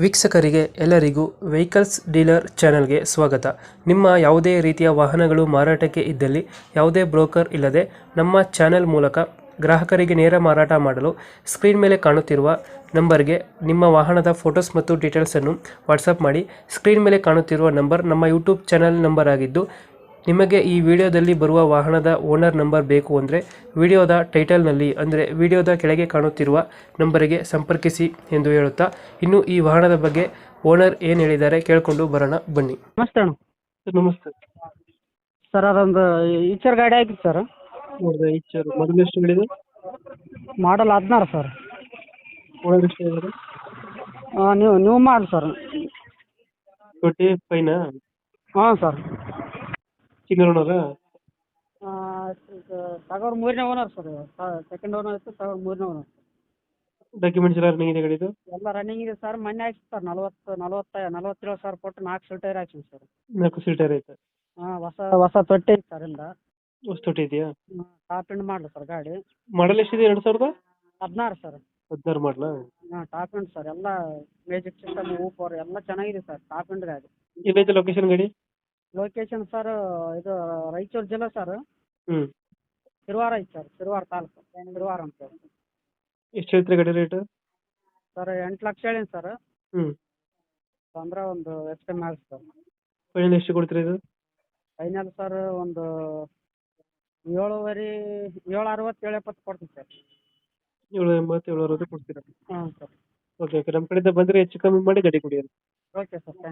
ವೀಕ್ಷಕರಿಗೆ ಎಲ್ಲರಿಗೂ vehicles dealer ಚಾನೆಲ್ಗೆ ಸ್ವಾಗತ. ನಿಮ್ಮ ಯಾವುದೇ ರೀತಿಯ ವಾಹನಗಳು ಮಾರಾಟಕ್ಕೆ ಇದ್ದಲ್ಲಿ ಯಾವುದೇ ಬ್ರೋಕರ್ ಇಲ್ಲದೆ ನಮ್ಮ ಚಾನೆಲ್ ಮೂಲಕ ಗ್ರಾಹಕರಿಗೆ ನೇರ ಮಾರಾಟ ಮಾಡಲು ಸ್ಕ್ರೀನ್ ಮೇಲೆ ಕಾಣುತ್ತಿರುವ ನಂಬರ್ಗೆ ನಿಮ್ಮ ವಾಹನದ ಫೋಟೋಸ್ ಮತ್ತು ಡೀಟೇಲ್ಸನ್ನು ವಾಟ್ಸಪ್ ಮಾಡಿ. ಸ್ಕ್ರೀನ್ ಮೇಲೆ ಕಾಣುತ್ತಿರುವ ನಂಬರ್ ನಮ್ಮ ಯೂಟ್ಯೂಬ್ ಚಾನೆಲ್ ನಂಬರ್ ಆಗಿದ್ದು, ನಿಮಗೆ ಈ ವಿಡಿಯೋದಲ್ಲಿ ಬರುವ ವಾಹನದ ಓನರ್ ನಂಬರ್ ಬೇಕು ಅಂದರೆ ವಿಡಿಯೋದ ಟೈಟಲ್ನಲ್ಲಿ ಅಂದರೆ ವಿಡಿಯೋದ ಕೆಳಗೆ ಕಾಣುತ್ತಿರುವ ನಂಬರಿಗೆ ಸಂಪರ್ಕಿಸಿ ಎಂದು ಹೇಳುತ್ತಾ, ಇನ್ನು ಈ ವಾಹನದ ಬಗ್ಗೆ ಓನರ್ ಏನು ಹೇಳಿದ್ದಾರೆ ಕೇಳಿಕೊಂಡು ಬರೋಣ ಬನ್ನಿ. ನಮಸ್ತೆ ಅಣ್ಣ. ಸರ್ ನಮಸ್ತೆ. ಸರ್ ಅದೊಂದು ಈಚರ್ ಗಾಡಿ ಹಾಕಿತ್ತು ಸರ್. ನೋಡಿದೆ ಈಚರ್ ಮೊದಲು ಎಷ್ಟು ಹೇಳಿದೆ? ಮಾಡಲ್ 16 ಸರ್. ಓನರ್ ಎಷ್ಟು ಹೇಳಿದ್ದಾರೆ? ನೀವು ಮಾಡಿ ಸರ್. 25ನಾ? ಹಾಂ ಸರ್. ಸಿಂಗಲ್ ಓನರಾ? ತಗೋರ್ 3ನೇ ಓನರ್ ಸರ್. ಸೆಕೆಂಡ್ ಓನರ್ ಇತ್ತು, ತಗೋರ್ 3ನೇ ಓನರ್. ಡಾಕ್ಯುಮೆಂಟ್ಸ್ ಎಲ್ಲ ರನ್ನಿಂಗ್ ಇದೆ ಗಾಡಿದು? ಎಲ್ಲ ರನ್ನಿಂಗ್ ಇದೆ ಸರ್. ಮೊನ್ನೆ ಹಾಕ್ಸಿ ಸರ್ 47 ಸಾವಿರ ಕೊಟ್ಟು 4 ಸೀಟರ್ ಹಾಕ್ಸಿನಿ ಸರ್. 4 ಸೀಟರ್ ಐತೆ. ಹಾಂ, ಹೊಸ ತೊಟ್ಟಿ ಐತೆ ಸರ್. ಇಂದ ಹೊಸತೊಟ್ಟಿ ಇದೆಯಾ? ಟಾಪ್ ಎಂಡ್ ಮಾಡಲು ಸರ್ ಗಾಡಿ. ಮಾಡಲ್ ಎಷ್ಟಿದೆ? 16 ಸರ್. 16 ಮಾಡಲಾ? ಹಾಂ, ಟಾಪ್ ಎಂಡ್ ಸರ್. ಎಲ್ಲ ಮ್ಯೂಸಿಕ್ ಸಿಸ್ಟಮ್, ಊಪರ್ ಎಲ್ಲ ಚೆನ್ನಾಗಿದೆ ಸರ್. ಟಾಪ್ ಎಂಡ್ ಗಾಡಿ. ಎಲ್ಲೈತೆ ಲೊಕೇಶನ್ ಗಾಡಿ? ಲೊಕೇಶನ್ ಸರ್ ಇದು ರಾಯಚೂರು ಜಿಲ್ಲೆ ಸರ್. ಹ್ಞೂ. ಸಿರುವಾರ ಐತೆ ಸರ್. ಸಿರುವಾರ ತಾಲೂಕು, ಸಿರುವಾರ ಅಂತ ಹೇಳಿ. ಎಷ್ಟು ಹೇಳ್ತೀರಿ ಗಾಡಿ ರೇಟ್? ಸರ್ 8 ಲಕ್ಷ ಹೇಳೀನಿ ಸರ್. ಹ್ಞೂ. ಅಂದ್ರೆ ಒಂದು ಹೆಚ್ಚು ಕಮ್ಮಿ ಆಗುತ್ತೆ ಸರ್. ಫೈನಲ್ ಎಷ್ಟು ಕೊಡ್ತೀರಾ ಇದು? ಫೈನಲ್ ಸರ್ ಒಂದು 7.5 7.60 7.70 ಕೊಡ್ತೀನಿ ಸರ್. 780 760 ಕೊಡ್ತೀರಾ? ಹಾಂ ಸರ್. ಓಕೆ ಓಕೆ, ನಮ್ಮ ಕಡೆಯಿಂದ ಬಂದರೆ ಹೆಚ್ಚು ಕಮ್ಮಿ ಮಾಡಿ ಗಾಡಿ ಕೊಡಿ. Okay sir, thank you.